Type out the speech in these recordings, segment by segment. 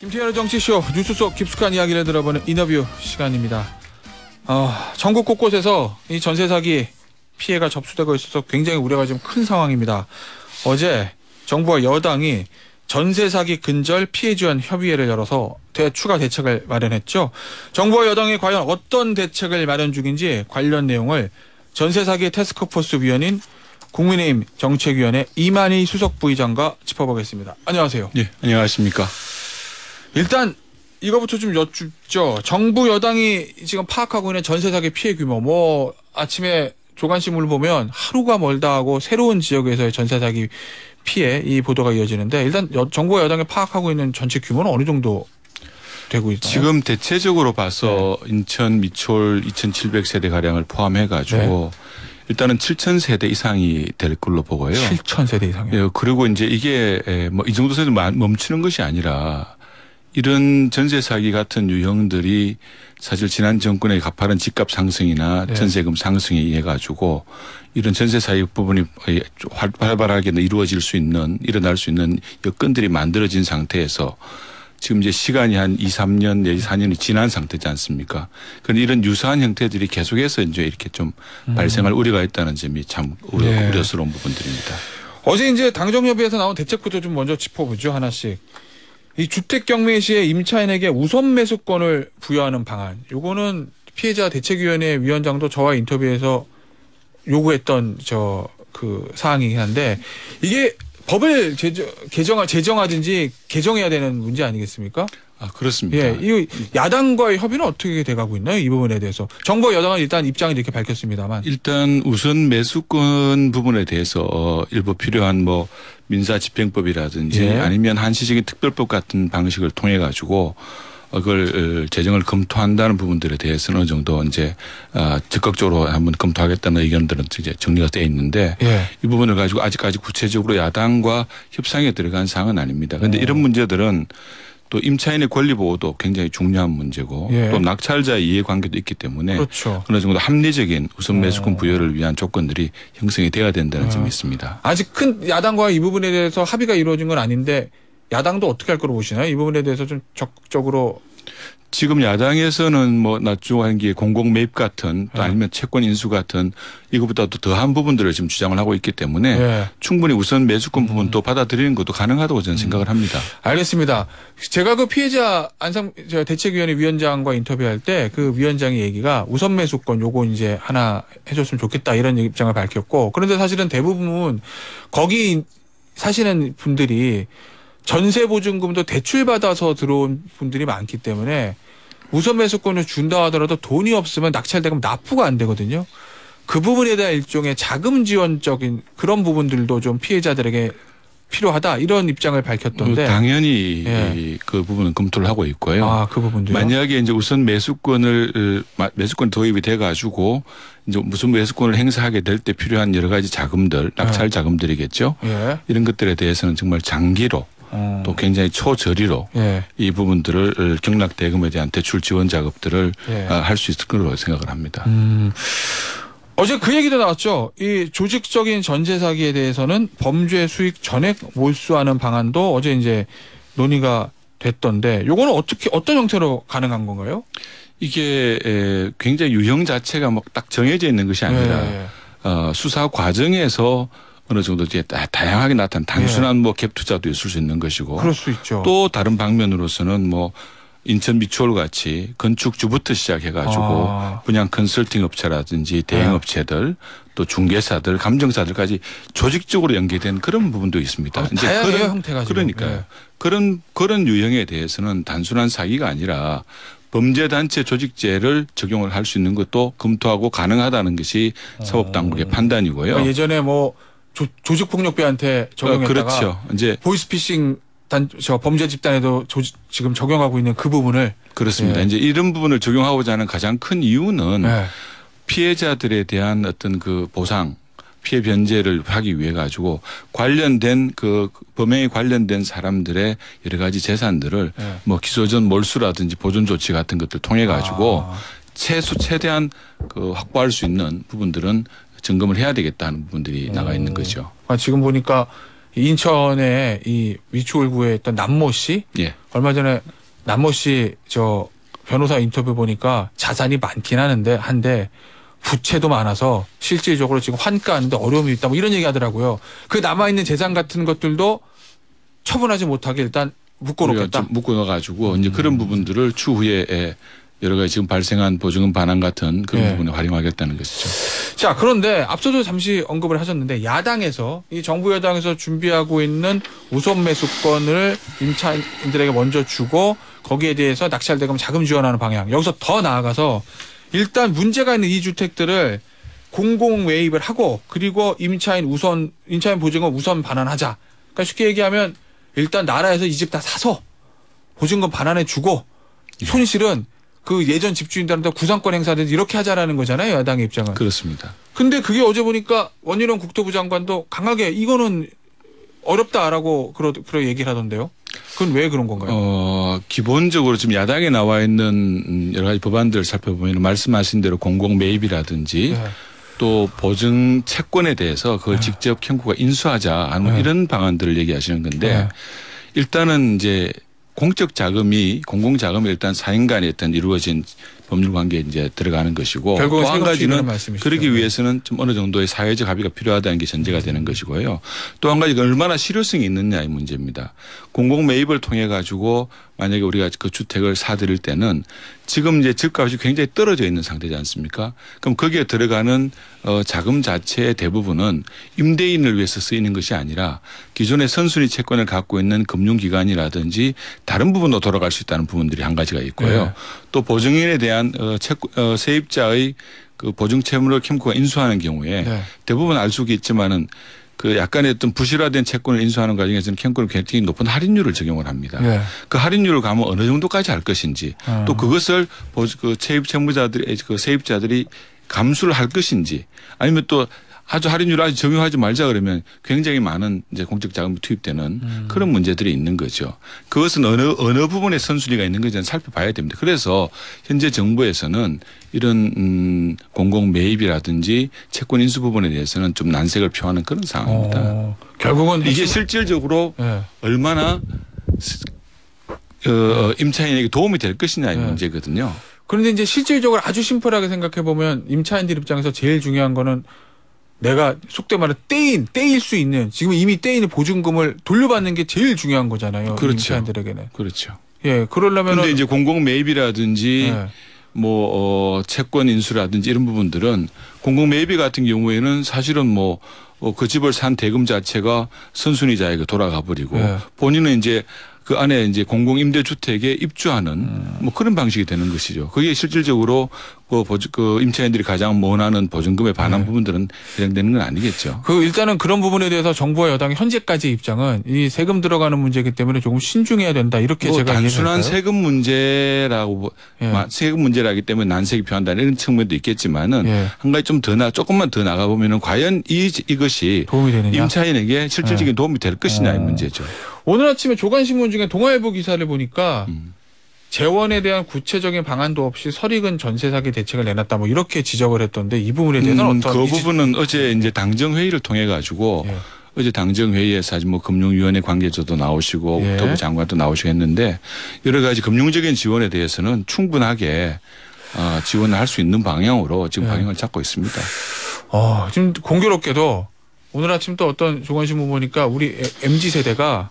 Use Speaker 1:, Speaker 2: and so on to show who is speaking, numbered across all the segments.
Speaker 1: 김태현의 정치쇼 뉴스 속 깊숙한 이야기를 들어보는 인터뷰 시간입니다. 전국 곳곳에서 이 전세 사기 피해가 접수되고 있어서 굉장히 우려가 좀 큰 상황입니다. 어제 정부와 여당이 전세 사기 근절 피해 지원 협의회를 열어서 추가 대책을 마련했죠. 정부와 여당이 과연 어떤 대책을 마련 중인지 관련 내용을 전세 사기 태스크포스 위원인 국민의힘 정책위원회 이만희 수석 부의장과 짚어보겠습니다. 안녕하세요.
Speaker 2: 네, 안녕하십니까.
Speaker 1: 일단 이거부터 좀 여쭙죠. 정부 여당이 지금 파악하고 있는 전세 사기 피해 규모 아침에 조간신문을 보면 하루가 멀다 하고 새로운 지역에서의 전세 사기 피해 이 보도가 이어지는데 일단 정부와 여당이 파악하고 있는 전체 규모는 어느 정도 되고 있나요?
Speaker 2: 지금 대체적으로 봐서 인천 미추홀 2,700세대 가량을 포함해가지고 일단은 7,000세대 이상이 될 걸로 보고요.
Speaker 1: 7,000세대 이상이요.
Speaker 2: 예, 그리고 이제 이게 뭐 이 정도 세대 멈추는 것이 아니라 이런 전세 사기 같은 유형들이 사실 지난 정권의 가파른 집값 상승이나 전세금 상승에 의해 가지고 이런 전세 사기 부분이 활발하게 일어날 수 있는 여건들이 만들어진 상태에서 지금 이제 시간이 한 2, 3년 내지 4년이 지난 상태지 않습니까? 그런데 이런 유사한 형태들이 계속해서 이제 이렇게 좀 발생할 우려가 있다는 점이 참 우려스러운 부분들입니다.
Speaker 1: 어제 이제 당정협의에서 나온 대책부터 좀 먼저 짚어보죠. 하나씩. 이 주택 경매 시에 임차인에게 우선 매수권을 부여하는 방안. 요거는 피해자 대책위원회 위원장도 저와 인터뷰에서 요구했던 사항이긴 한데 이게 법을 제정하든지 개정해야 되는 문제 아니겠습니까?
Speaker 2: 아, 그렇습니다.
Speaker 1: 예, 이 야당과의 협의는 어떻게 돼가고 있나요? 이 부분에 대해서. 정부와 여당은 일단 입장을 이렇게 밝혔습니다만.
Speaker 2: 일단 우선 매수권 부분에 대해서 일부 필요한 민사집행법이라든지 아니면 한시적인 특별법 같은 방식을 통해 가지고 그걸 제정을 검토한다는 부분들에 대해서는 어느 정도 이제 적극적으로 한번 검토하겠다는 의견들은 이제 정리가 되어 있는데 이 부분을 가지고 아직까지 구체적으로 야당과 협상에 들어간 사항은 아닙니다. 그런데 이런 문제들은 또 임차인의 권리 보호도 굉장히 중요한 문제고 또 낙찰자의 이해관계도 있기 때문에 어느 정도 합리적인 우선 매수권 부여를 위한 조건들이 형성이 돼야 된다는 점이 있습니다. 아직
Speaker 1: 큰 야당과 이 부분에 대해서 합의가 이루어진 건 아닌데 야당도 어떻게 할 거로 보시나요? 이 부분에 대해서 좀 적극적으로.
Speaker 2: 지금 야당에서는 나중한 게 공공 매입 같은 또 아니면 채권 인수 같은 이거보다도 더한 부분들을 지금 주장을 하고 있기 때문에 충분히 우선 매수권 부분도 받아들이는 것도 가능하다고 저는 생각을 합니다.
Speaker 1: 알겠습니다. 제가 그 피해자 대책위원회 위원장과 인터뷰할 때 그 위원장의 얘기가 우선 매수권 요거 이제 하나 해줬으면 좋겠다 이런 입장을 밝혔고 그런데 사실은 대부분 거기 사시는 분들이 전세보증금도 대출받아서 들어온 분들이 많기 때문에 우선 매수권을 준다 하더라도 돈이 없으면 낙찰대금 납부가 안 되거든요. 그 부분에 대한 일종의 자금 지원적인 그런 부분들도 좀 피해자들에게 필요하다 이런 입장을 밝혔던데.
Speaker 2: 당연히 그 부분은 검토를 하고 있고요.
Speaker 1: 그 부분도요?
Speaker 2: 만약에 이제 우선 매수권 도입이 돼 가지고 이제 무슨 매수권을 행사하게 될 때 필요한 여러 가지 자금들, 낙찰 자금들이겠죠. 이런 것들에 대해서는 정말 장기로 또 굉장히 초저리로 이 부분들을 경락대금에 대한 대출 지원 작업들을 할 수 있을 거라고 생각을 합니다.
Speaker 1: 어제 그 얘기도 나왔죠. 이 조직적인 전세 사기에 대해서는 범죄 수익 전액 몰수하는 방안도 어제 이제 논의가 됐던데 요거는 어떤 형태로 가능한 건가요?
Speaker 2: 이게 굉장히 유형 자체가 딱 정해져 있는 것이 아니라 수사 과정에서 어느 정도 이제 다양하게 나타난 단순한 갭 투자도 있을 수 있는 것이고
Speaker 1: 그럴 수 있죠.
Speaker 2: 또 다른 방면으로서는 인천 미추홀 같이 건축주부터 시작해가지고 분양 컨설팅 업체라든지 대행업체들 또 중개사들 감정사들까지 조직적으로 연계된 그런 부분도 있습니다.
Speaker 1: 이제 다양해요, 형태가.
Speaker 2: 그러니까요. 그런 유형에 대해서는 단순한 사기가 아니라 범죄단체 조직죄를 적용을 할 수 있는 것도 검토하고 가능하다는 것이 사법당국의 판단이고요.
Speaker 1: 예전에 조직폭력배한테 적용했다가
Speaker 2: 그렇죠. 이제
Speaker 1: 보이스피싱 범죄 집단에도 지금 적용하고 있는 그 부분을.
Speaker 2: 그렇습니다. 이제 이런 부분을 적용하고자 하는 가장 큰 이유는 피해자들에 대한 어떤 그 보상, 피해 변제를 하기 위해 가지고 관련된 그 범행에 관련된 사람들의 여러 가지 재산들을 기소전 몰수라든지 보존 조치 같은 것들 통해 가지고 최대한 확보할 수 있는 부분들은 점검을 해야 되겠다는 부분들이 나가 있는 거죠.
Speaker 1: 지금 보니까 인천의 이 위추홀구에 있던 남모 씨,
Speaker 2: 예.
Speaker 1: 얼마 전에 남모 씨 저 변호사 인터뷰 보니까 자산이 많긴 한데 부채도 많아서 실질적으로 지금 환가하는데 어려움이 있다 뭐 이런 얘기 하더라고요. 그 남아있는 재산 같은 것들도 처분하지 못하게 일단 묶어놓겠다.
Speaker 2: 묶어놔가지고 이제 그런 부분들을 추후에 여러 가지 지금 발생한 보증금 반환 같은 그런 부분에 활용하겠다는 것이죠.
Speaker 1: 자, 그런데 앞서도 잠시 언급을 하셨는데 야당에서 이 정부 여당에서 준비하고 있는 우선 매수권을 임차인들에게 먼저 주고 거기에 대해서 낙찰 대금 자금 지원하는 방향. 여기서 더 나아가서 일단 문제가 있는 이 주택들을 공공 매입을 하고 그리고 임차인 보증금 우선 반환하자. 그러니까 쉽게 얘기하면 일단 나라에서 이 집 다 사서 보증금 반환해 주고 손실은 그 예전 집주인들한테 구상권 행사를 이렇게 하자라는 거잖아요. 야당의 입장은.
Speaker 2: 그렇습니다.
Speaker 1: 근데 그게 어제 보니까 원희룡 국토부 장관도 강하게 이거는 어렵다라고 그러 얘기를 하던데요. 그건 왜 그런 건가요?
Speaker 2: 기본적으로 지금 야당에 나와 있는 여러 가지 법안들을 살펴보면 말씀하신 대로 공공 매입이라든지 또 보증 채권에 대해서 그걸 직접 캠코가 인수하자 하는 이런 방안들을 얘기하시는 건데 일단은 이제 공적 자금이 공공 자금이 일단 사인 간에 일단 이루어진 법률 관계에 이제 들어가는 것이고 또 한 가지는 그러기 위해서는 좀 어느 정도의 사회적 합의가 필요하다는 게 전제가 되는 것이고요. 또 한 가지가 얼마나 실효성이 있느냐의 문제입니다. 공공 매입을 통해 가지고 만약에 우리가 그 주택을 사들일 때는 지금 이제 집값이 굉장히 떨어져 있는 상태지 않습니까? 그럼 거기에 들어가는 자금 자체의 대부분은 임대인을 위해서 쓰이는 것이 아니라 기존의 선순위 채권을 갖고 있는 금융기관이라든지 다른 부분도 돌아갈 수 있다는 부분들이 한 가지가 있고요. 또 보증인에 대한 세입자의 그 보증 채무를 캠코가 인수하는 경우에 대부분 알 수 있지만은 그 약간의 어떤 부실화된 채권을 인수하는 과정에서는 캠코는 굉장히 높은 할인율을 적용을 합니다. 그 할인율을 가면 어느 정도까지 할 것인지 또 그것을 그 세입자들이 감수를 할 것인지 아니면 또 아주 할인율 아주 적용하지 말자 그러면 굉장히 많은 이제 공적 자금이 투입되는 그런 문제들이 있는 거죠. 그것은 어느 부분에 선순위가 있는 건지는 살펴봐야 됩니다. 그래서 현재 정부에서는 이런 공공 매입이라든지 채권 인수 부분에 대해서는 좀 난색을 표하는 그런 상황입니다.
Speaker 1: 결국은
Speaker 2: 이게 실질적으로 얼마나 임차인에게 도움이 될 것이냐의 문제거든요.
Speaker 1: 그런데 이제 실질적으로 아주 심플하게 생각해 보면 임차인들 입장에서 제일 중요한 거는 내가 속된 말로 떼일 수 있는 지금 이미 떼인 보증금을 돌려받는 게 제일 중요한 거잖아요.
Speaker 2: 그렇죠.
Speaker 1: 임차인들에게는.
Speaker 2: 그렇죠.
Speaker 1: 예, 그러려면
Speaker 2: 근데 이제 공공 매입이라든지 채권 인수라든지 이런 부분들은 공공 매입 같은 경우에는 사실은 그 집을 산 대금 자체가 선순위자에게 돌아가 버리고 본인은 이제 그 안에 이제 공공 임대주택에 입주하는 그런 방식이 되는 것이죠. 그게 실질적으로 그 임차인들이 가장 원하는 보증금의 반환 부분들은 해당되는 건 아니겠죠.
Speaker 1: 일단은 그런 부분에 대해서 정부와 여당의 현재까지 입장은 이 세금 들어가는 문제이기 때문에 조금 신중해야 된다 이렇게 제가
Speaker 2: 단순한 세금 문제라기 때문에 난색이 표한다는 이런 측면도 있겠지만은 한 가지 조금만 더 나가 보면은 과연 이것이
Speaker 1: 도움이 되느냐?
Speaker 2: 임차인에게 실질적인 도움이 될 것이냐의 문제죠.
Speaker 1: 오늘 아침에 조간신문 중에 동아일보 기사를 보니까 재원에 대한 구체적인 방안도 없이 설익은 전세 사기 대책을 내놨다 이렇게 지적을 했던데 이 부분에 대해서는
Speaker 2: 그 부분은 어제 이제 당정회의를 통해 가지고 어제 당정회의에서 금융위원회 관계자도 나오시고 국토부 장관도 나오시고 했는데 여러 가지 금융적인 지원에 대해서는 충분하게 지원을 할 수 있는 방향으로 지금 방향을 잡고 있습니다.
Speaker 1: 지금 공교롭게도 오늘 아침 또 어떤 조간신문 보니까 우리 MZ세대가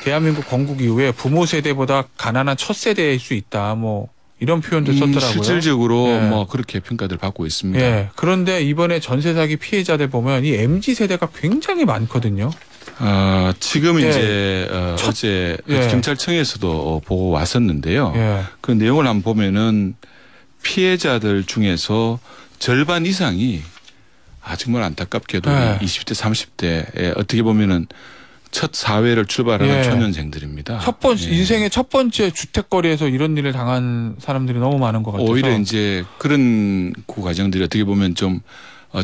Speaker 1: 대한민국 건국 이후에 부모 세대보다 가난한 첫 세대일 수 있다. 이런 표현도 썼더라고요.
Speaker 2: 실질적으로 그렇게 평가들 받고 있습니다.
Speaker 1: 그런데 이번에 전세 사기 피해자들 보면 이 MZ 세대가 굉장히 많거든요.
Speaker 2: 지금 이제 어제 경찰청에서도 보고 왔었는데요. 그 내용을 한번 보면은 피해자들 중에서 절반 이상이 정말 안타깝게도 20대, 30대에 어떻게 보면은 첫 사회를 출발하는 초년생들입니다.
Speaker 1: 인생의 첫 번째 주택거리에서 이런 일을 당한 사람들이 너무 많은 것 같아서.
Speaker 2: 오히려 이제 그런 그 과정들이 어떻게 보면 좀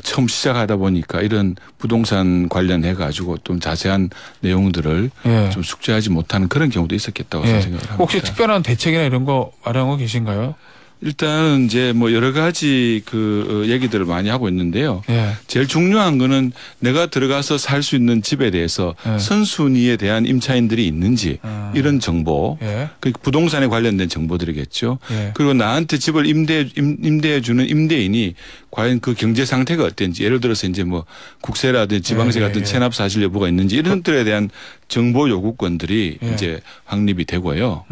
Speaker 2: 처음 시작하다 보니까 이런 부동산 관련해 가지고 좀 자세한 내용들을 좀 숙지하지 못하는 그런 경우도 있었겠다고 생각을 합니다.
Speaker 1: 혹시 특별한 대책이나 이런 거 마련하고 계신가요?
Speaker 2: 일단은 이제 뭐 여러 가지 그 얘기들을 많이 하고 있는데요.
Speaker 1: 예.
Speaker 2: 제일 중요한 거는 내가 들어가서 살 수 있는 집에 대해서
Speaker 1: 예.
Speaker 2: 선순위에 대한 임차인들이 있는지 이런 정보,
Speaker 1: 예.
Speaker 2: 그 부동산에 관련된 정보들이겠죠.
Speaker 1: 예.
Speaker 2: 그리고 나한테 집을 임대해 주는 임대인이 과연 그 경제 상태가 어땠는지, 예를 들어서 이제 뭐 국세라든지 지방세
Speaker 1: 예.
Speaker 2: 같은
Speaker 1: 예.
Speaker 2: 체납 사실 여부가 있는지 이런 것들에 대한 정보 요구권들이
Speaker 1: 예.
Speaker 2: 이제 확립이 되고요.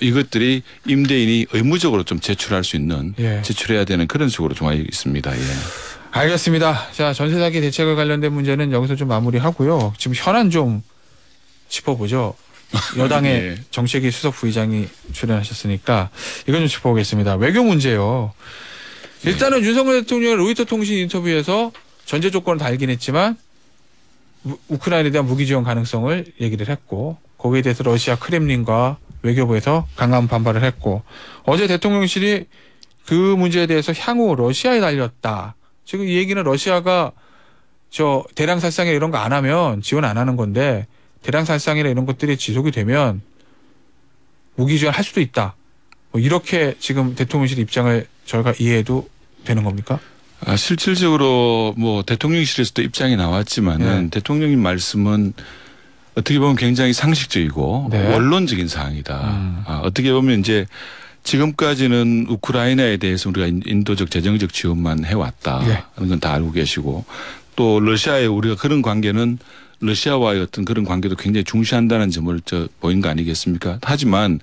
Speaker 2: 이것들이 임대인이 의무적으로 좀 제출할 수 있는,
Speaker 1: 예.
Speaker 2: 제출해야 되는 그런 식으로 정하여 있습니다. 예.
Speaker 1: 알겠습니다. 자, 전세 사기 대책과 관련된 문제는 여기서 좀 마무리하고요. 지금 현안 좀 짚어보죠. 여당의
Speaker 2: 예.
Speaker 1: 정책위 수석 부의장이 출연하셨으니까 이건 좀 짚어보겠습니다. 외교 문제요. 일단은 윤석열 대통령이 로이터 통신 인터뷰에서 전제 조건을 달긴 했지만 우크라이나에 대한 무기 지원 가능성을 얘기를 했고, 거기에 대해서 러시아 크렘린과 외교부에서 강한 반발을 했고, 어제 대통령실이 그 문제에 대해서 향후 러시아에 달렸다. 지금 이 얘기는 러시아가 저 대량 살상이나 이런 거 안 하면 지원 안 하는 건데, 대량 살상이나 이런 것들이 지속이 되면 무기 지원할 수도 있다. 뭐 이렇게 지금 대통령실 입장을 저희가 이해해도 되는 겁니까?
Speaker 2: 실질적으로 뭐 대통령실에서도 입장이 나왔지만은 대통령님 말씀은 어떻게 보면 굉장히 상식적이고 원론적인 사항이다. 어떻게 보면 이제 지금까지는 우크라이나에 대해서 우리가 인도적 재정적 지원만 해왔다. 하는 건 다 알고 계시고, 또 러시아에 우리가 그런 관계는 러시아와의 어떤 그런 관계도 굉장히 중시한다는 점을 보인 거 아니겠습니까? 하지만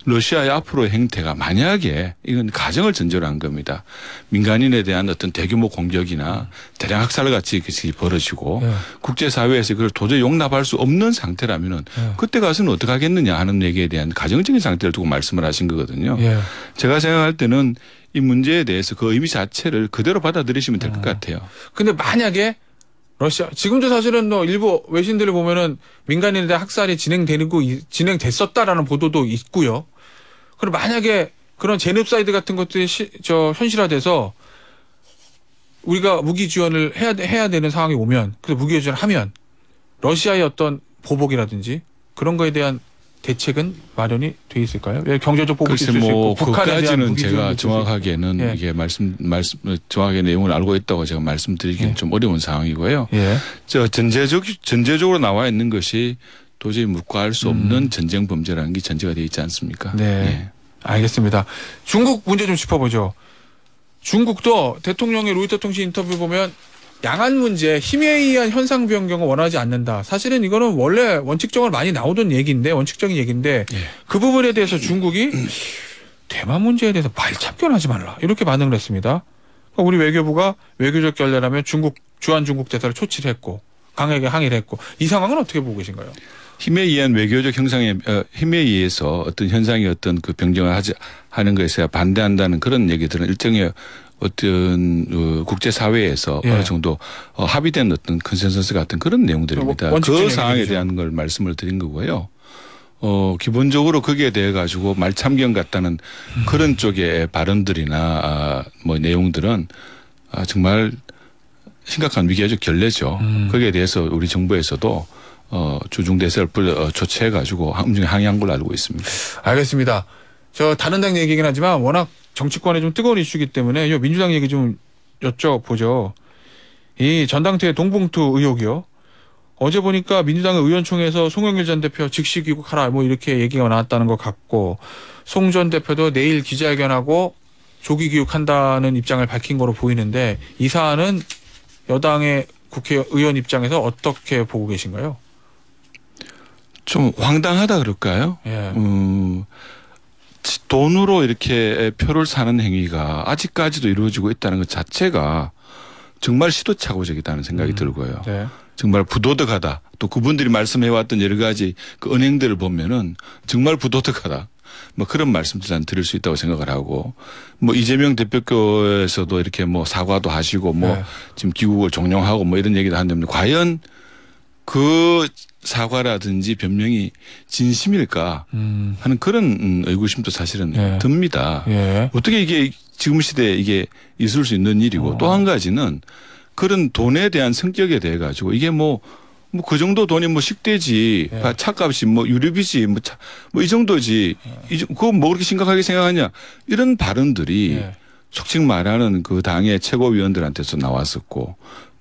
Speaker 2: 러시아의 앞으로의 행태가 만약에, 이건 가정을 전제로 한 겁니다. 민간인에 대한 어떤 대규모 공격이나 대량 학살 같이 벌어지고 국제사회에서 그걸 도저히 용납할 수 없는 상태라면은 그때 가서는 어떻게 하겠느냐 하는 얘기에 대한 가정적인 상태를 두고 말씀을 하신 거거든요. 제가 생각할 때는 이 문제에 대해서 그 의미 자체를 그대로 받아들이시면 될 것 같아요.
Speaker 1: 근데 만약에 러시아, 지금도 사실은 뭐 일부 외신들을 보면은 민간인에 대한 학살이 진행됐었다라는 보도도 있고요. 그리고 만약에 그런 제노사이드 같은 것들이 현실화돼서 우리가 무기 지원을 해야 되는 상황이 오면, 그래서 무기 지원을 하면 러시아의 어떤 보복이라든지 그런 거에 대한 대책은 마련이 돼 있을까요? 경제적 보복이 있을 수 있고,
Speaker 2: 그까지는 제가 정확하게는 이게 정확하게 내용을 알고 있다고 제가 말씀드리기는 좀 어려운 상황이고요. 전제적으로 나와 있는 것이 도저히 묵과할 수 없는 전쟁 범죄라는 게 전제가 되어 있지 않습니까?
Speaker 1: 네. 알겠습니다. 중국 문제 좀 짚어보죠. 중국도 대통령의 로이터 통신 인터뷰 보면 양안 문제, 힘에 의한 현상 변경을 원하지 않는다. 사실은 이거는 원래 원칙적으로 많이 나오던 얘기인데, 원칙적인 얘기인데 그 부분에 대해서 중국이 대만 문제에 대해서 말참견하지 말라, 이렇게 반응을 했습니다. 그러니까 우리 외교부가 외교적 결례라면 주한 중국 대사를 초치를 했고 강하게 항의를 했고, 이 상황은 어떻게 보고 계신가요?
Speaker 2: 힘에 의한 외교적 형상에 힘에 의해서 어떤 현상이 어떤 그 변경을 하는 것에 반대한다는 그런 얘기들은 일정의 어떤 국제사회에서 어느 정도 합의된 어떤 컨센서스 같은 그런 내용들입니다. 그 사항에 대한 걸 말씀을 드린 거고요. 기본적으로 거기에 대해 가지고 말참견 같다는 그런 쪽의 발언들이나 뭐 내용들은 정말 심각한 위계적 결례죠. 거기에 대해서 우리 정부에서도 주중대세를 조치해 가지고 엄중히 항의한 걸로 알고 있습니다.
Speaker 1: 알겠습니다. 저 다른 당 얘기긴 하지만 워낙 정치권에 좀 뜨거운 이슈이기 때문에 이 민주당 얘기 좀 여쭤보죠. 이 전당대회 동봉투 의혹이요. 어제 보니까 민주당의 의원총회에서 송영길 전 대표 즉시 귀국하라 뭐 이렇게 얘기가 나왔다는 것 같고, 송 전 대표도 내일 기자회견하고 조기 귀국한다는 입장을 밝힌 거로 보이는데, 이 사안은 여당의 국회의원 입장에서 어떻게 보고 계신가요?
Speaker 2: 좀 황당하다 그럴까요? 돈으로 이렇게 표를 사는 행위가 아직까지도 이루어지고 있다는 것 자체가 정말 시도착오적이다는 생각이 들고요. 정말 부도덕하다. 또 그분들이 말씀해왔던 여러 가지 그 은행들을 보면은 정말 부도덕하다. 뭐 그런 말씀들 난 드릴 수 있다고 생각을 하고, 뭐 이재명 대표께서도 이렇게 뭐 사과도 하시고 뭐 지금 귀국을 종용하고 뭐 이런 얘기도 하는데, 과연 그 사과라든지 변명이 진심일까 하는 그런 의구심도 사실은 듭니다. 어떻게 이게 지금 시대에 이게 있을 수 있는 일이고, 또 한 가지는 그런 돈에 대한 성격에 대해 가지고 이게 뭐 뭐 그 정도 돈이 뭐 식대지,
Speaker 1: 예.
Speaker 2: 차값이 뭐 유류비지, 뭐 이 정도지. 그거 뭐 그렇게 심각하게 생각하냐. 이런 발언들이
Speaker 1: 예.
Speaker 2: 속칭 말하는 그 당의 최고위원들한테서 나왔었고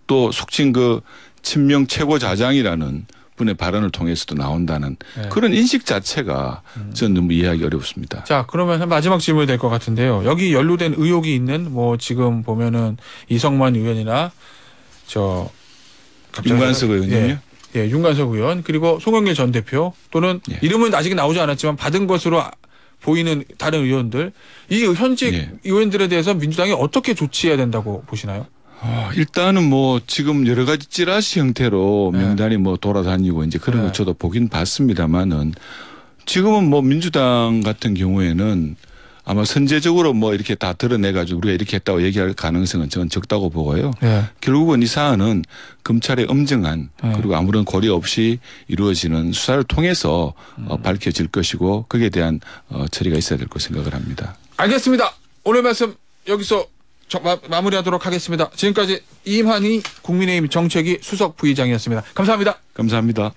Speaker 2: 또 속칭 그 친명 최고자장이라는 분의 발언을 통해서도 나온다는
Speaker 1: 예.
Speaker 2: 그런 인식 자체가 저는 너무 이해하기 어렵습니다.
Speaker 1: 자, 그러면 마지막 질문이 될 것 같은데요. 여기 연루된 의혹이 있는 뭐 지금 보면은 이성만 의원이나
Speaker 2: 윤관석 의원님요?
Speaker 1: 예, 윤관석 의원 그리고 송영길 전 대표 또는
Speaker 2: 예.
Speaker 1: 이름은 아직 나오지 않았지만 받은 것으로 보이는 다른 의원들 이 현직
Speaker 2: 예.
Speaker 1: 의원들에 대해서 민주당이 어떻게 조치해야 된다고 보시나요?
Speaker 2: 일단은 뭐 지금 여러 가지 찌라시 형태로
Speaker 1: 네.
Speaker 2: 명단이 뭐 돌아다니고 이제 그런
Speaker 1: 네.
Speaker 2: 거 저도 보긴 봤습니다만은 지금은 뭐 민주당 같은 경우에는 아마 선제적으로 뭐 이렇게 다 드러내가지고 우리가 이렇게 했다고 얘기할 가능성은 저는 적다고 보고요.
Speaker 1: 예.
Speaker 2: 결국은 이 사안은 검찰의 엄정한
Speaker 1: 네.
Speaker 2: 그리고 아무런 고려 없이 이루어지는 수사를 통해서 밝혀질 것이고 거기에 대한 처리가 있어야 될 거 생각을 합니다.
Speaker 1: 알겠습니다. 오늘 말씀 여기서 마무리하도록 하겠습니다. 지금까지 이만희 국민의힘 정책위 수석 부의장이었습니다. 감사합니다.
Speaker 2: 감사합니다.